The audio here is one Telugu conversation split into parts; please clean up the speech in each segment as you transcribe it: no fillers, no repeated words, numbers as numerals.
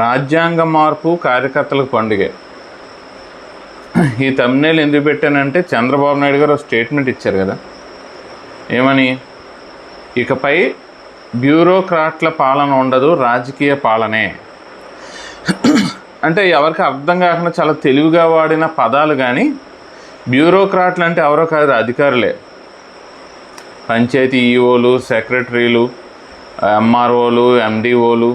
రాజ్యాంగ మార్పు కార్యకర్తలకు పండుగే. ఈ తమ్నేల్ ఎందుకు పెట్టానంటే చంద్రబాబు నాయుడు గారు ఒక స్టేట్మెంట్ ఇచ్చారు కదా, ఏమని, ఇకపై బ్యూరోక్రాట్ల పాలన ఉండదు, రాజకీయ పాలనే. అంటే ఎవరికి అర్థం కాకుండా చాలా తెలివిగా వాడిన పదాలు. కానీ బ్యూరోక్రాట్లు అంటే ఎవరో కాదు, అధికారులే. పంచాయతీ ఈఓలు, సెక్రటరీలు, ఎంఆర్ఓలు, ఎండిఓలు,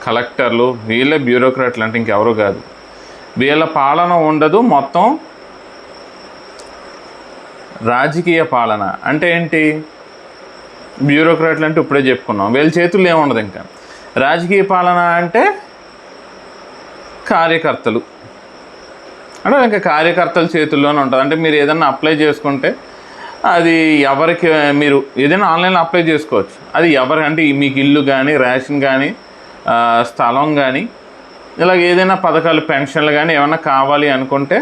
కలెక్టర్లు, వీళ్ళే బ్యూరోక్రాట్లు అంటే ఇంకెవరో కాదు. వీళ్ళ పాలన ఉండదు, మొత్తం రాజకీయ పాలన. అంటే ఏంటి? బ్యూరోక్రాట్లు అంటే ఇప్పుడే చెప్పుకున్నాం, వీళ్ళ చేతుల్లో ఏముండదు. ఇంకా రాజకీయ పాలన అంటే కార్యకర్తలు అంటే ఇంకా కార్యకర్తల చేతుల్లోనే ఉంటుంది. అంటే మీరు ఏదైనా అప్లై చేసుకుంటే అది ఎవరికి, మీరు ఏదైనా ఆన్లైన్లో అప్లై చేసుకోవచ్చు. అది ఎవరికి అంటే మీకు ఇల్లు కానీ, రేషన్ కానీ, స్థలం కానీ, ఇలాగ ఏదైనా పథకాలు, పెన్షన్లు కానీ ఏమైనా కావాలి అనుకుంటే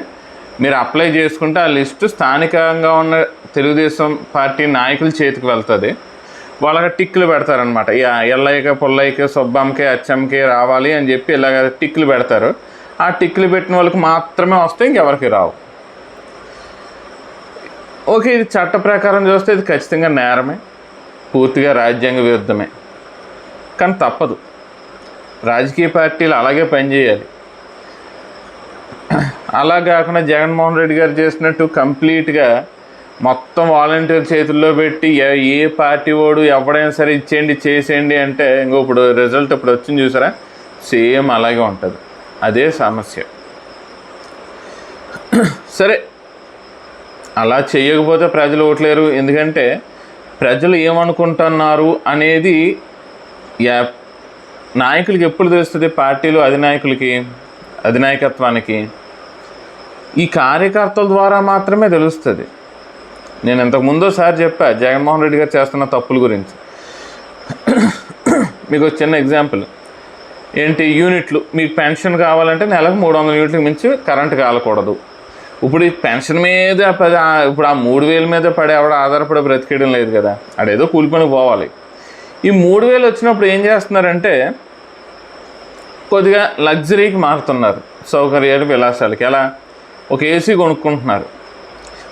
మీరు అప్లై చేసుకుంటే ఆ లిస్టు స్థానికంగా ఉన్న తెలుగుదేశం పార్టీ నాయకుల చేతికి వెళ్తుంది. వాళ్ళకి టిక్కులు పెడతారనమాట. ఎల్లయ్యకి, పుల్లయ్యకి, సుబ్బమ్మకి, అచ్చమ్మకి రావాలి అని చెప్పి ఇలాగ టిక్కులు పెడతారు. ఆ టిక్కులు పెట్టిన వాళ్ళకి మాత్రమే వస్తాయి, ఇంకెవరికి రావు. ఓకే, ఇది చట్ట ప్రకారం చూస్తే ఇది ఖచ్చితంగా నేరమే, పూర్తిగా రాజ్యాంగ విరుద్ధమే. కానీ తప్పదు, రాజకీయ పార్టీలు అలాగే పనిచేయాలి. అలా కాకుండా జగన్మోహన్ రెడ్డి గారు చేసినట్టు కంప్లీట్గా మొత్తం వాలంటీర్ చేతుల్లో పెట్టి ఏ పార్టీ వాడు ఎవడైనా సరే ఇచ్చేయండి, చేసేయండి అంటే ఇప్పుడు రిజల్ట్ ఇప్పుడు వచ్చింది చూసారా, సేమ్ అలాగే ఉంటుంది. అదే సమస్య. సరే, అలా చేయకపోతే ప్రజలు ఓట్లేరు. ఎందుకంటే ప్రజలు ఏమనుకుంటున్నారు అనేది నాయకులకి ఎప్పుడు తెలుస్తుంది? పార్టీలు అధినాయకత్వానికి ఈ కార్యకర్తల ద్వారా మాత్రమే తెలుస్తుంది. నేను ఇంతకుముందోసారి చెప్పా జగన్మోహన్ రెడ్డి గారు చేస్తున్న తప్పుల గురించి. మీకు ఒక చిన్న ఎగ్జాంపుల్ ఏంటి, యూనిట్లు. మీకు పెన్షన్ కావాలంటే నెలకు 300 యూనిట్లకు మించి కరెంటు కాలకూడదు. ఇప్పుడు ఈ పెన్షన్ మీద ఇప్పుడు ఆ 3000 మీద పడే ఆవిడ ఆధారపడి బ్రతికేయడం లేదు కదా, అదేదో కూలిపనికి పోవాలి. ఈ 3000 వచ్చినప్పుడు ఏం చేస్తున్నారంటే కొద్దిగా లగ్జరీకి మారుతున్నారు, సౌకర్యాలు, విలాసాలకి. ఎలా? ఒక ఏసీ కొనుక్కుంటున్నారు.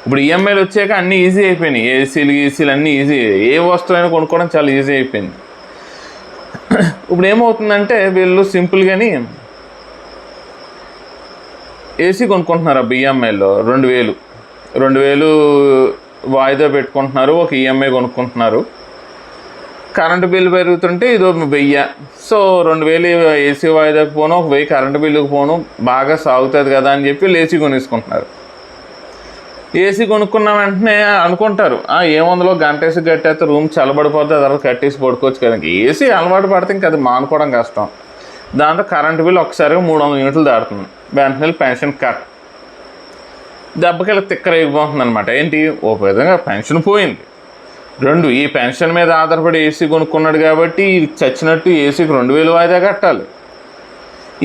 ఇప్పుడు ఈఎంఐలు వచ్చాక అన్నీ ఈజీ అయిపోయినాయి. ఏసీలు అన్నీ ఈజీ, ఏ వస్తువైనా కొనుక్కోవడం చాలా ఈజీ అయిపోయింది. ఇప్పుడు ఏమవుతుందంటే వీళ్ళు సింపుల్గాని ఏసీ కొనుక్కుంటున్నారు. ఆ ఈఎంఐలో 2000 వాయిదా పెట్టుకుంటున్నారు, ఒక ఈఎంఐ కొనుక్కుంటున్నారు. కరెంటు బిల్లు పెరుగుతుంటే ఇదో 1000. సో 2000 ఏసీ వాయిదాకు పోను, ఒక 1000 కరెంటు బిల్లుకు పోను, బాగా సాగుతుంది కదా అని చెప్పి ఏసీ కొనేసుకుంటున్నారు. ఏసీ కొనుక్కున్న వెంటనే అనుకుంటారు, ఏముందులో గంటేసి కట్టేస్తే రూమ్ చల్లబడిపోతే తర్వాత కట్టేసి పడుకోవచ్చు కదా. ఏసీ అలవాటు పడితే ఇంకా అది మానుకోవడం కష్టం. దాంతో కరెంటు బిల్లు ఒకసారిగా 300 యూనిట్లు దాడుతుంది. వెంటనే పెన్షన్ కట్, దెబ్బకి తిక్కరైపోతుంది అనమాట. ఏంటి? ఓ విధంగా పెన్షన్ పోయింది. 2, ఈ పెన్షన్ మీద ఆధారపడి ఏసీ కొనుక్కున్నాడు కాబట్టి చచ్చినట్టు ఏసీకి 2000 వాయిదా కట్టాలి.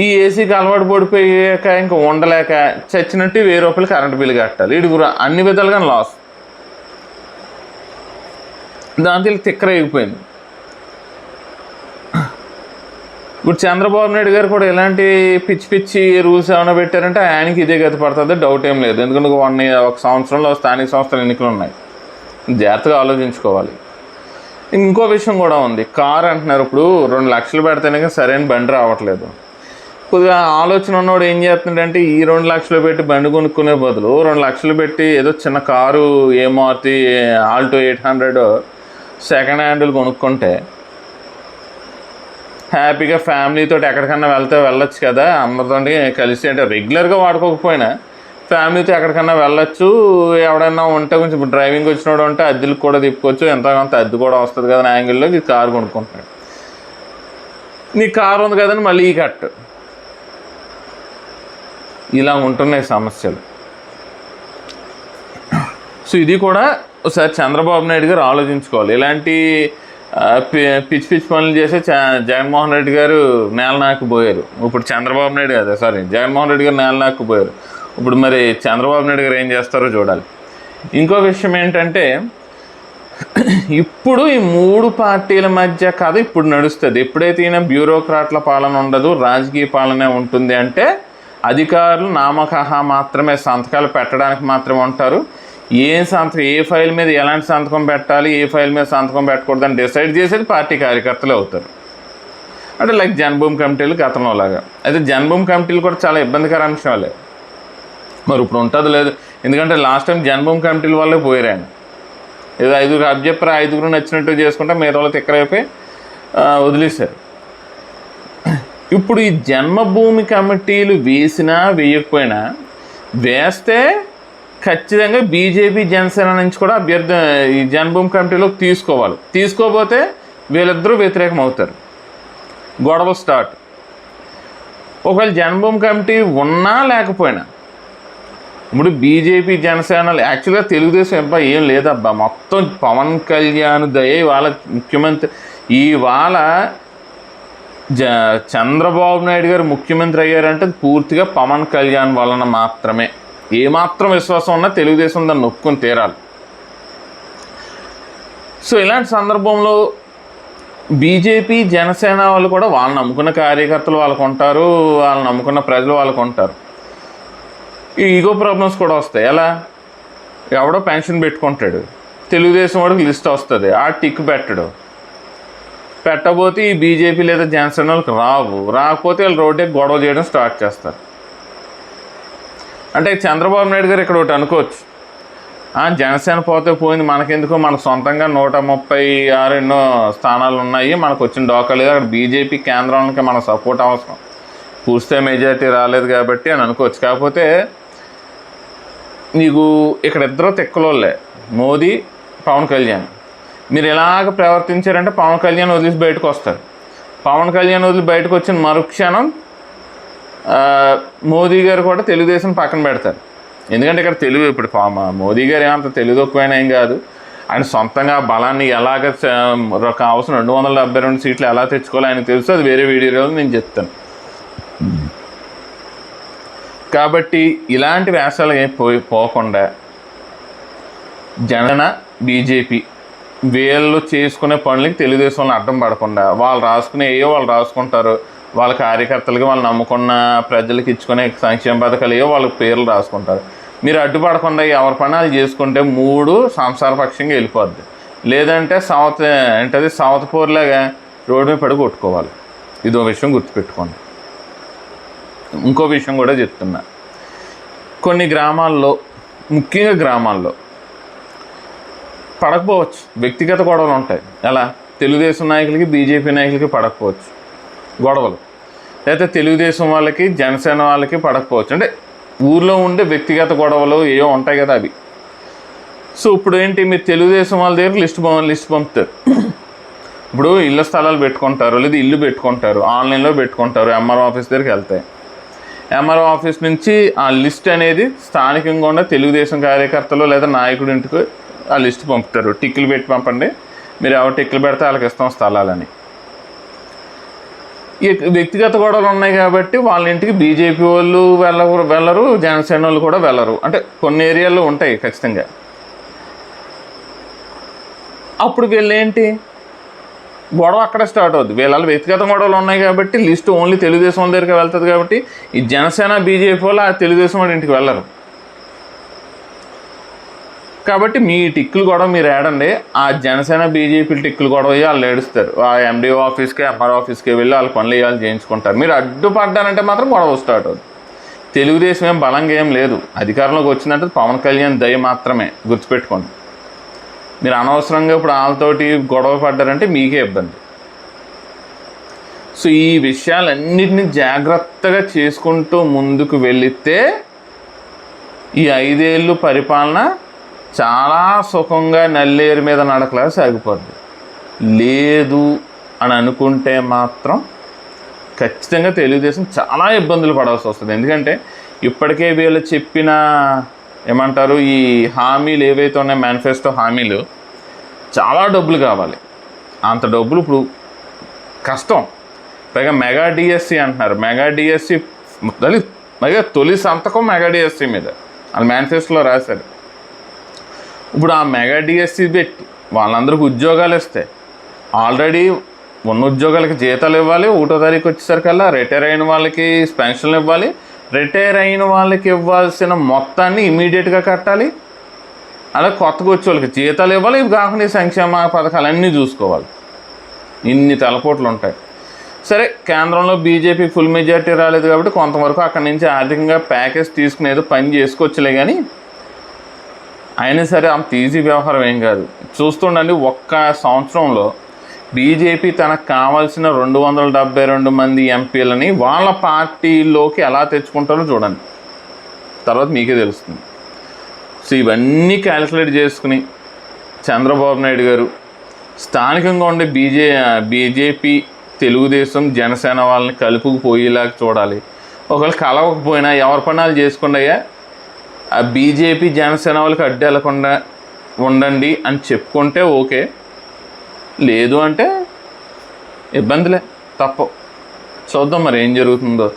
ఈ ఏసీకి అలవాటు పడిపోయాక ఇంకా ఉండలేక చచ్చినట్టు 1000 రూపాయలు కరెంటు బిల్లు కట్టాలి. ఇడుగురు అన్ని విధాలుగా లాస్. దాంతో తిక్కరైపోయింది. ఇప్పుడు చంద్రబాబు నాయుడు గారు కూడా ఇలాంటి పిచ్చి రూల్స్ ఏమైనా పెట్టారంటే ఆయనకి ఇదే గతి పడుతుంది, డౌట్ ఏం లేదు. ఎందుకంటే ఒక సంవత్సరంలో స్థానిక సంస్థల ఎన్నికలు ఉన్నాయి, జాగ్రత్తగా ఆలోచించుకోవాలి. ఇంకో విషయం కూడా ఉంది. కారు అంటున్నారు. ఇప్పుడు 2 లక్షలు పెడితేనే సరైన బండి రావట్లేదు. కొద్దిగా ఆలోచన ఉన్నవాడు ఏం చేస్తుందంటే ఈ 2 లక్షలు పెట్టి బండి కొనుక్కునే బదులు 2 లక్షలు పెట్టి ఏదో చిన్న కారు, ఏ మారుతి ఆల్టో 800 సెకండ్ హ్యాండ్లు కొనుక్కుంటే హ్యాపీగా ఫ్యామిలీతో ఎక్కడికన్నా వెళ్ళొచ్చు కదా. అందరితో కలిసి, అంటే రెగ్యులర్గా వాడుకోకపోయినా ఫ్యామిలీతో ఎక్కడికన్నా వెళ్ళొచ్చు. ఎవడన్నా ఉంటే కొంచెం డ్రైవింగ్ వచ్చినోడు ఉంటే అద్దెలకు కూడా తిప్పుకోవచ్చు, ఎంతో కొంత అద్దె కూడా వస్తుంది కదా అని యాంగిల్లో ఈ కారు కొనుక్కుంటున్నాడు. నీ కారు ఉంది కదని మళ్ళీ ఈ కట్టు. ఇలా ఉంటున్నాయి సమస్యలు. సో ఇది కూడా ఒకసారి చంద్రబాబు నాయుడు గారు ఆలోచించుకోవాలి. ఇలాంటి పిచ్చి పనులు చేసి జగన్మోహన్ రెడ్డి గారు నేలనాకపోయారు. ఇప్పుడు చంద్రబాబు నాయుడు కాదు, జగన్మోహన్ రెడ్డి గారు నేలనాకపోయారు. ఇప్పుడు మరి చంద్రబాబు నాయుడు గారు ఏం చేస్తారో చూడాలి. ఇంకో విషయం ఏంటంటే ఇప్పుడు ఈ 3 పార్టీల మధ్య కథ ఇప్పుడు నడుస్తుంది. ఎప్పుడైతే ఈయన బ్యూరోక్రాట్ల పాలన ఉండదు, రాజకీయ పాలనే ఉంటుంది అంటే అధికారులు నామకహా మాత్రమే సంతకాలు పెట్టడానికి మాత్రమే ఉంటారు. ఏ ఫైల్ మీద ఎలాంటి సంతకం పెట్టాలి, ఏ ఫైల్ మీద సంతకం పెట్టకూడదని డిసైడ్ చేసేది పార్టీ కార్యకర్తలే అవుతారు. అంటే లైక్ జన్మభూమి కమిటీలు గతంలో లాగా. అయితే జన్మభూమి కమిటీలు కూడా చాలా ఇబ్బందికర అంశాలే. మరి ఇప్పుడు ఉంటుంది లేదు, ఎందుకంటే లాస్ట్ టైం జన్మభూమి కమిటీల వల్లే పోయారు ఆయన. ఏదో 5 అబ్జెప్పారు, 5 నచ్చినట్టు చేసుకుంటే మిగతా వాళ్ళు తిక్కరైపోయి వదిలేశారు. ఇప్పుడు ఈ జన్మభూమి కమిటీలు వేసినా వేయకపోయినా, వేస్తే ఖచ్చితంగా బీజేపీ జనసేన నుంచి కూడా అభ్యర్థి ఈ జన్మభూమి కమిటీలోకి తీసుకోవాలి. తీసుకోకపోతే వీళ్ళిద్దరూ వ్యతిరేకం అవుతారు, గొడవ స్టార్ట్. ఒకవేళ జన్మభూమి కమిటీ ఉన్నా లేకపోయినా, ఇప్పుడు బీజేపీ జనసేనలు యాక్చువల్గా తెలుగుదేశం అబ్బాయి ఏం లేదబ్బా, మొత్తం పవన్ కళ్యాణ్ దయ. ఇవాళ ముఖ్యమంత్రి, ఇవాళ చంద్రబాబు నాయుడు గారు ముఖ్యమంత్రి అయ్యారంటే పూర్తిగా పవన్ కళ్యాణ్ వలన మాత్రమే. ఏమాత్రం విశ్వాసం ఉన్నా తెలుగుదేశం దాన్ని నొప్పుకొని తీరాలి. సో ఇలాంటి సందర్భంలో బీజేపీ జనసేన వాళ్ళు కూడా వాళ్ళని నమ్ముకున్న కార్యకర్తలు వాళ్ళకు ఉంటారు, వాళ్ళని నమ్ముకున్న ప్రజలు వాళ్ళకు ఉంటారు. ఈ ఈగో ప్రాబ్లమ్స్ కూడా వస్తాయి. ఎలా, ఎవడో పెన్షన్ పెట్టుకుంటాడు, తెలుగుదేశం వాడికి లిస్ట్ వస్తుంది, ఆ టిక్ పెట్టబోతే ఈ బీజేపీ లేదా జనసేన వాళ్ళకి రాకపోతే వాళ్ళు రోడ్డే గొడవ చేయడం స్టార్ట్ చేస్తారు. అంటే చంద్రబాబు నాయుడు గారు ఇక్కడ ఒకటి అనుకోవచ్చు, జనసేన పోతే పోయింది, మనకెందుకో, మనకు సొంతంగా 136 ఎన్నో స్థానాలు ఉన్నాయి, మనకు వచ్చిన డోకా లేదు, అక్కడ బీజేపీ కేంద్రానికి మన సపోర్ట్ అవసరం, పూర్తి మెజారిటీ రాలేదు కాబట్టి అని అనుకోవచ్చు. కాకపోతే నీకు ఇక్కడ ఇద్దరు తిక్కలోళ్ళే, మోదీ పవన్ కళ్యాణ్. మీరు ఎలాగ ప్రవర్తించారంటే పవన్ కళ్యాణ్ వదిలేసి బయటకు వస్తారు. పవన్ కళ్యాణ్ వదిలి బయటకు వచ్చిన మరుక్షణం మోదీ గారు కూడా తెలుగుదేశం పక్కన పెడతారు. ఎందుకంటే ఇక్కడ తెలుగు, ఇప్పుడు మోదీ గారు ఏమంత తెలుగు తక్కువైనా ఏం కాదు, ఆయన సొంతంగా బలాన్ని ఎలాగ అవసరం 272 సీట్లు ఎలా తెచ్చుకోవాలో ఆయనకు తెలుసు, అది వేరే వీడియోలో నేను చెప్తాను. కాబట్టి ఇలాంటి వేషాలు పోకుండా జనసేన బీజేపీ వీళ్ళు చేసుకునే పనులకి తెలుగుదేశంలో అడ్డం పడకుండా, వాళ్ళు రాసుకునే వాళ్ళు రాసుకుంటారు, వాళ్ళ కార్యకర్తలకి వాళ్ళు నమ్ముకున్న ప్రజలకు ఇచ్చుకునే సంక్షేమ పథకాలు వాళ్ళకి పేర్లు రాసుకుంటారు. మీరు అడ్డుపడకుండా ఎవరి పని అది చేసుకుంటే 3 సంసారపక్షంగా వెళ్ళిపోద్ది. లేదంటే సౌత్ పోర్లాగా రోడ్డు మీద పడి కొట్టుకోవాలి. ఇదో విషయం గుర్తుపెట్టుకోండి. ఇంకో విషయం కూడా చెప్తున్నా, కొన్ని గ్రామాల్లో, ముఖ్యంగా గ్రామాల్లో పడకపోవచ్చు, వ్యక్తిగత గొడవలు ఉంటాయి. ఎలా, తెలుగుదేశం నాయకులకి బీజేపీ నాయకులకి పడకపోవచ్చు గొడవలు, లేకపోతే తెలుగుదేశం వాళ్ళకి జనసేన వాళ్ళకి పడకపోవచ్చు. అంటే ఊర్లో ఉండే వ్యక్తిగత గొడవలు ఏవో ఉంటాయి కదా అవి. సో ఇప్పుడు ఏంటి, మీరు తెలుగుదేశం వాళ్ళ దగ్గర లిస్ట్ పంపుతారు. ఇప్పుడు ఇళ్ళ స్థలాలు పెట్టుకుంటారు, లేదా ఇల్లు పెట్టుకుంటారు, ఆన్లైన్లో పెట్టుకుంటారు, ఎంఆర్ఓ ఆఫీస్ దగ్గరికి వెళ్తాయి. ఎంఆర్ఓ ఆఫీస్ నుంచి ఆ లిస్ట్ అనేది స్థానికంగా ఉన్న తెలుగుదేశం కార్యకర్తలు లేదా నాయకుడి ఇంటికి ఆ లిస్ట్ పంపుతారు. టిక్కులు పెట్టి పంపండి, మీరు ఎవరు టిక్కులు పెడితే వాళ్ళకి ఇస్తాం స్థలాలని. ఈ వ్యక్తిగత గొడవలు ఉన్నాయి కాబట్టి వాళ్ళ ఇంటికి బీజేపీ వాళ్ళు వెళ్ళరు, జనసేన వాళ్ళు కూడా వెళ్ళరు. అంటే కొన్ని ఏరియాల్లో ఉంటాయి ఖచ్చితంగా. అప్పుడు వీళ్ళేంటి, గొడవ అక్కడ స్టార్ట్ అవుద్ది. వీళ్ళ వ్యక్తిగత గొడవలు ఉన్నాయి కాబట్టి లిస్ట్ ఓన్లీ తెలుగుదేశం వాళ్ళ దగ్గరికి వెళ్తుంది. కాబట్టి ఈ జనసేన బీజేపీ వాళ్ళు ఆ తెలుగుదేశం వాళ్ళ ఇంటికి వెళ్ళరు. కాబట్టి మీ టిక్కులు గొడవ మీరు ఏడండి, ఆ జనసేన బీజేపీ టిక్కులు గొడవ వాళ్ళు ఏడుస్తారు. ఆ ఎండిఓ ఆఫీస్కి ఎంఆర్ఓ ఆఫీస్కి వెళ్ళి వాళ్ళ పనులు వేయాలి చేయించుకుంటారు. మీరు అడ్డుపడ్డారంటే మాత్రం గొడవ స్టార్ట్ అవుతుంది. తెలుగుదేశం ఏం బలంగా ఏం లేదు, అధికారంలోకి వచ్చిందంటే పవన్ కళ్యాణ్ దయ మాత్రమే, గుర్తుపెట్టుకోండి. మీరు అనవసరంగా ఇప్పుడు వాళ్ళతోటి గొడవ పడ్డారంటే మీకే ఇబ్బంది. సో ఈ విషయాలన్నిటిని జాగ్రత్తగా చేసుకుంటూ ముందుకు వెళితే ఈ 5 ఏళ్ళు పరిపాలన చాలా సుఖంగా నల్లేరు మీద నడకలా సాగిపోద్ది. లేదు అని అనుకుంటే మాత్రం ఖచ్చితంగా తెలుగుదేశం చాలా ఇబ్బందులు పడాల్సి వస్తుంది. ఎందుకంటే ఇప్పటికే వీళ్ళు చెప్పిన ఏమంటారు, ఈ హామీలు ఏవైతే ఉన్నాయో మేనిఫెస్టో హామీలు, చాలా డబ్బులు కావాలి. అంత డబ్బులు ఇప్పుడు కష్టం. పైగా మెగా డిఎస్సి అంటున్నారు. మెగా డిఎస్సి పైగా తొలి సంతకం మెగా డిఎస్సి మీద వాళ్ళు మేనిఫెస్టోలో రాశారు. ఇప్పుడు ఆ మెగా డిఎస్సి పెట్టి వాళ్ళందరికీ ఉద్యోగాలు ఇస్తే ఆల్రెడీ ఉన్న ఉద్యోగాలకి జీతాలు ఇవ్వాలి, 1వ తారీఖు వచ్చేసరికల్లా రిటైర్ అయిన వాళ్ళకి పెన్షన్లు ఇవ్వాలి, రిటైర్ అయిన వాళ్ళకి ఇవ్వాల్సిన మొత్తాన్ని ఇమీడియట్గా కట్టాలి, అలా కొత్తగా వచ్చే వాళ్ళకి జీతాలు ఇవ్వాలి, ఇవి కాకుండా సంక్షేమ పథకాలన్నీ చూసుకోవాలి. ఇన్ని తలపోట్లు ఉంటాయి. సరే, కేంద్రంలో బీజేపీ ఫుల్ మెజారిటీ రాలేదు కాబట్టి కొంతవరకు అక్కడి నుంచి ఆర్థికంగా ప్యాకేజ్ తీసుకునేది పని చేసుకోవచ్చులే, కానీ అయినా సరే అంత ఈజీ వ్యవహారం ఏం కాదు. చూస్తుండండి, ఒక్క సంవత్సరంలో బీజేపీ తనకు కావాల్సిన 272 మంది ఎంపీలని వాళ్ళ పార్టీలోకి ఎలా తెచ్చుకుంటారో చూడండి, తర్వాత మీకే తెలుస్తుంది. సో ఇవన్నీ క్యాలిక్యులేట్ చేసుకుని చంద్రబాబు నాయుడు గారు స్థానికంగా ఉండే బీజేపీ, తెలుగుదేశం, జనసేన వాళ్ళని కలుపుకుపోయేలాగా చూడాలి. ఒకవేళ కలవకపోయినా ఎవరి పనాలు చేసుకుంటాయా, ఆ బీజేపీ జనసేన వాళ్ళకి అడ్డు వెళ్లకుండా ఉండండి అని చెప్పుకుంటే ఓకే, లేదు అంటే ఇబ్బందులే తప్ప. చూద్దాం మరి ఏం జరుగుతుందో.